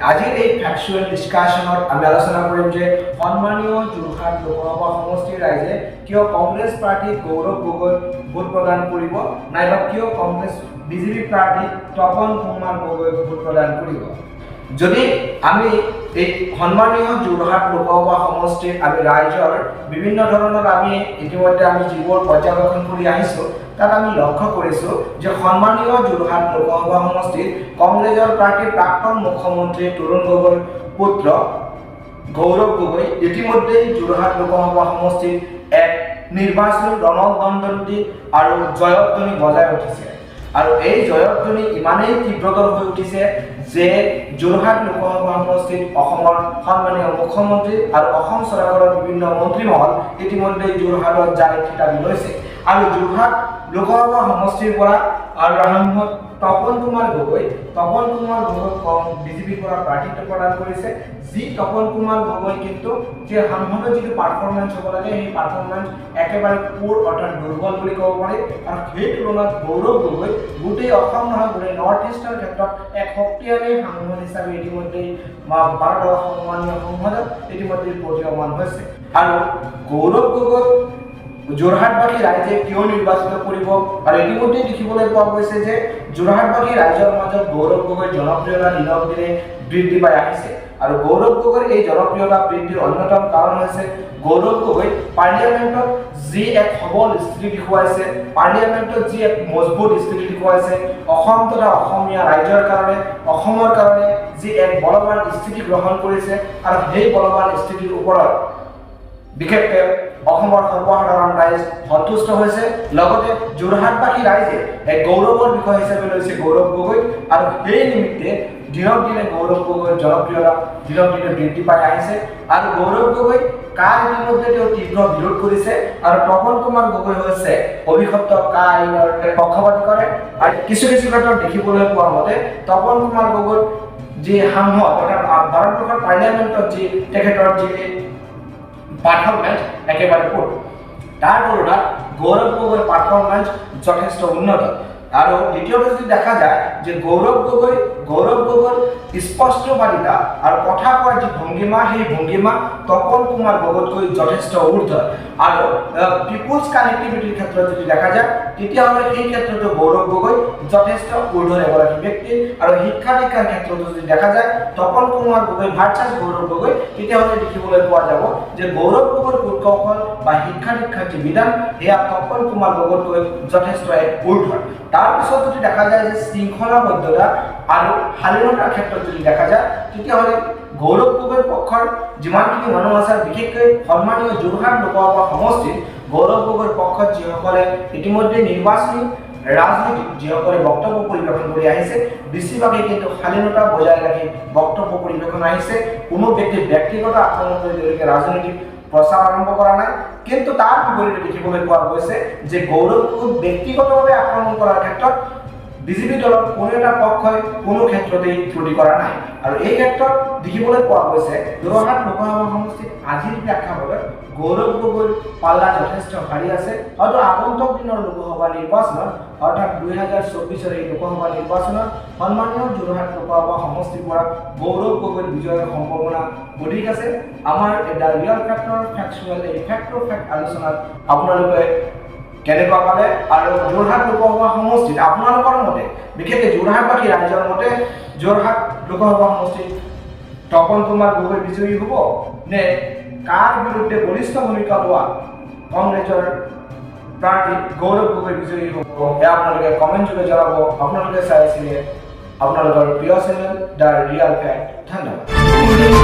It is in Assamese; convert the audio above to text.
আজিৰ এই ফ্যাকচুৱেল ডিসকাশনত আমি আলোচনা কৰিম যে সন্মানীয় যোৰহাট লোকসভা সমষ্টিৰ ৰাইজে কিয় কংগ্ৰেছ প্ৰাৰ্থীক গৌৰৱ গগৈ ভোট প্ৰদান কৰিব নাইবা কিয় কংগ্ৰেছ বিজেপি প্ৰাৰ্থীক তপন কুমাৰ গগৈ ভোট প্ৰদান কৰিব। যদি আমি এই সন্মানীয় যোৰহাট লোকসভা সমষ্টিৰ আমি ৰাইজৰ বিভিন্ন ধৰণৰ আমি ইতিমধ্যে আমি যিবোৰ পৰ্যবেক্ষণ কৰি আহিছোঁ তাত আমি লক্ষ্য কৰিছোঁ যে সন্মানীয় যোৰহাট লোকসভা সমষ্টিত কংগ্ৰেছৰ প্ৰাৰ্থী প্ৰাক্তন মুখ্যমন্ত্ৰী তৰুণ গগৈৰ পুত্ৰ গৌৰৱ গগৈ ইতিমধ্যেই যোৰহাট লোকসভা সমষ্টিত এক নিৰ্বাচনী ৰণদণ্ডী আৰু জয়ধ্বনি বজাই উঠিছে। আৰু এই জয়ধ্বনি ইমানেই তীব্ৰতৰ হৈ উঠিছে যে যোৰহাট লোকসভা সমষ্টিত অসমৰ সন্মানীয় মুখ্যমন্ত্ৰী আৰু অসম চৰকাৰৰ বিভিন্ন মন্ত্ৰীমহল ইতিমধ্যে যোৰহাটত যাই থিতাপি লৈছে। আৰু যোৰহাট লোকসভা সমষ্টিৰ পৰা তপন কুমাৰ গগৈ বিজেপিৰ পৰা প্ৰাৰ্থিত্ব প্ৰদান কৰিছে। যি তপন কুমাৰ গগৈ কিন্তু যে সাংসদৰ যিটো পাৰফৰ্মেঞ্চ হ'ব লাগে সেই পাৰফৰ্মেঞ্চ একেবাৰে পুৰ অৰ্থাৎ দুৰ্বল বুলি ক'ব পাৰি। আৰু সেই তুলনাত গৌৰৱ গগৈ গোটেই অসম নহয় গোটেই নৰ্থ ইষ্টৰ ক্ষেত্ৰত এক শক্তিশালী সাংসদ হিচাপে ইতিমধ্যেই ভাৰতৰ সন্মানীয় সংসদত ইতিমধ্যে প্ৰতীয়মান হৈছে। আৰু গৌৰৱ গগৈ যোৰহাটবাসী ৰাইজে কিয় নিৰ্বাচিত কৰিব আৰু ইতিমধ্যে দেখিবলৈ পোৱা গৈছে যে যোৰহাটবাসী ৰাইজৰ মাজত গৌৰৱ গগৈৰ জনপ্ৰিয়তা দিনক দিনে বৃদ্ধি পাই আহিছে। আৰু গৌৰৱ গগৈৰ এই জনপ্ৰিয়তা বৃদ্ধিৰ অন্যতম কাৰণ হৈছে গৌৰৱ গগৈ পাৰ্লিয়ামেণ্টত যি এক সবল স্থিতি দেখুৱাইছে, পাৰ্লিয়ামেণ্টত যি এক মজবুত স্থিতি দেখুৱাইছে, অসম তথা অসমীয়া ৰাইজৰ কাৰণে অসমৰ কাৰণে যি এক বলৱান স্থিতি গ্ৰহণ কৰিছে। আৰু সেই বলৱান স্থিতিৰ ওপৰত বিশেষকৈ অসমৰ সৰ্বসাধাৰণ ৰাইজ সন্তুষ্ট হৈছে। লগতে যোৰহাটবাসী ৰাইজে এক গৌৰৱৰ বিষয় হিচাপে লৈছে গৌৰৱ গগৈ। আৰু সেই নিমিত্তে দিনক দিনে গৌৰৱ গগৈৰ জনপ্ৰিয়তা দিনক দিনে বৃদ্ধি পাই আহিছে। আৰু গৌৰৱ গগৈ কা ইতিমধ্যে তেওঁ তীব্ৰ বিৰোধ কৰিছে। আৰু তপন কুমাৰ গগৈ হৈছে অভিশপ্ত কা আইনৰ পক্ষপাতী কৰে। আৰু কিছু কিছু ক্ষেত্ৰত দেখিবলৈ পোৱা মতে তপন কুমাৰ গগৈ যি সাংসদ অৰ্থাৎ ভাৰতবৰ্ষৰ পাৰ্লিয়ামেণ্টত যি তেখেতৰ যি পাৰফৰ্মেঞ্চ একেবাৰে পুৰ, তাৰ তুলনাত গৌৰৱ গগৈৰ পাৰফৰ্মেঞ্চ যথেষ্ট উন্নত। আৰু দ্বিতীয়তে যদি দেখা যায় যে গৌৰৱ গগৈৰ স্পষ্টবাদিতা আৰু কথা কোৱাৰ যি ভংগীমা সেই ভংগীমা তপন কুমাৰ গগৈতকৈ যথেষ্ট ঊৰ্ধ। আৰু পিপুলছ কানেক্টিভিটিৰ ক্ষেত্ৰত যদি দেখা যায় তেতিয়াহ'লে সেই ক্ষেত্ৰতো গৌৰৱ গগৈ যথেষ্ট ঊৰ্ধৰ এগৰাকী ব্যক্তি। আৰু শিক্ষা দীক্ষাৰ ক্ষেত্ৰতো যদি দেখা যায় তপন কুমাৰ গগৈ ভাৰ্চাছ গৌৰৱ গগৈ তেতিয়াহ'লে দেখিবলৈ পোৱা যাব যে গৌৰৱ গগৈৰ কৌশল বা শিক্ষা দীক্ষাৰ যি বিধান সেয়া তপন কুমাৰ গগৈতকৈ যথেষ্ট এক ঊৰ্ধৰ। তাৰপিছত যদি দেখা যায় যে শৃংখলাবদ্ধতা আৰু শালীনতাৰ ক্ষেত্ৰত যদি দেখা যায় তেতিয়াহ'লে গৌৰৱ গগৈৰ পক্ষৰ যিমানখিনি মানুহ আছে বিশেষকৈ সন্মানীয় যোৰহাট লোকসভা সমষ্টিত গৌৰৱ গগৈৰ পক্ষত যিসকলে ইতিমধ্যে নিৰ্বাচনী ৰাজনীতিত যিসকলে বক্তব্য পৰিৱেশন কৰি আহিছে বেছিভাগেই কিন্তু শালীনতা বজাই ৰাখি বক্তব্য পৰিৱেশন আহিছে। কোনো ব্যক্তিৰ ব্যক্তিগত আক্ৰমণ কৰি তেওঁলোকে ৰাজনীতিক প্ৰচাৰ আৰম্ভ কৰা নাই। কিন্তু তাৰ বিপৰীতে দেখিবলৈ পোৱা গৈছে যে গৌৰৱ গগৈক ব্যক্তিগতভাৱে আক্ৰমণ কৰাৰ ক্ষেত্ৰত বিজেপি দলৰ কোনো এটা পক্ষই কোনো ক্ষেত্ৰতেই ত্ৰুটি কৰা নাই। আৰু এই ক্ষেত্ৰত দেখিবলৈ পোৱা গৈছে যোৰহাট লোকসভা সমষ্টিত আজিৰ প্ৰেক্ষাপটত গৌৰৱ গগৈৰ পাল্লা যথেষ্ট ভাৰী আছে। হয়তো আগন্তুক দিনৰ লোকসভা নিৰ্বাচনত অৰ্থাৎ 2024 এই লোকসভা নিৰ্বাচনত সন্মানীয় যোৰহাট লোকসভা সমষ্টিৰ পৰা গৌৰৱ গগৈৰ বিজয়ৰ সম্ভাৱনা অধিক আছে। আমাৰ এটা ৰিয়েল ফেক্টৰ ফেক্সুৱেল এই ফেক্ট আলোচনাত আপোনালোকে কেনেকুৱা পালে আৰু যোৰহাট লোকসভা সমষ্টিত আপোনালোকৰ মতে বিশেষকৈ যোৰহাটবাসী ৰাইজৰ মতে যোৰহাট লোকসভা সমষ্টিত তপন কুমাৰ গগৈ বিজয়ী হ'ব নে কাৰ বিৰুদ্ধে বলিষ্ঠ ভূমিকা লোৱা কংগ্ৰেছৰ প্ৰাৰ্থী গৌৰৱ গগৈ বিজয়ী হ'ব এয়া আপোনালোকে কমেণ্ট যোগে জনাব। আপোনালোকে চাই আছিলে আপোনালোকৰ প্ৰিয় চেনেল দ্য ৰিয়েল ফেক্ট। ধন্যবাদ।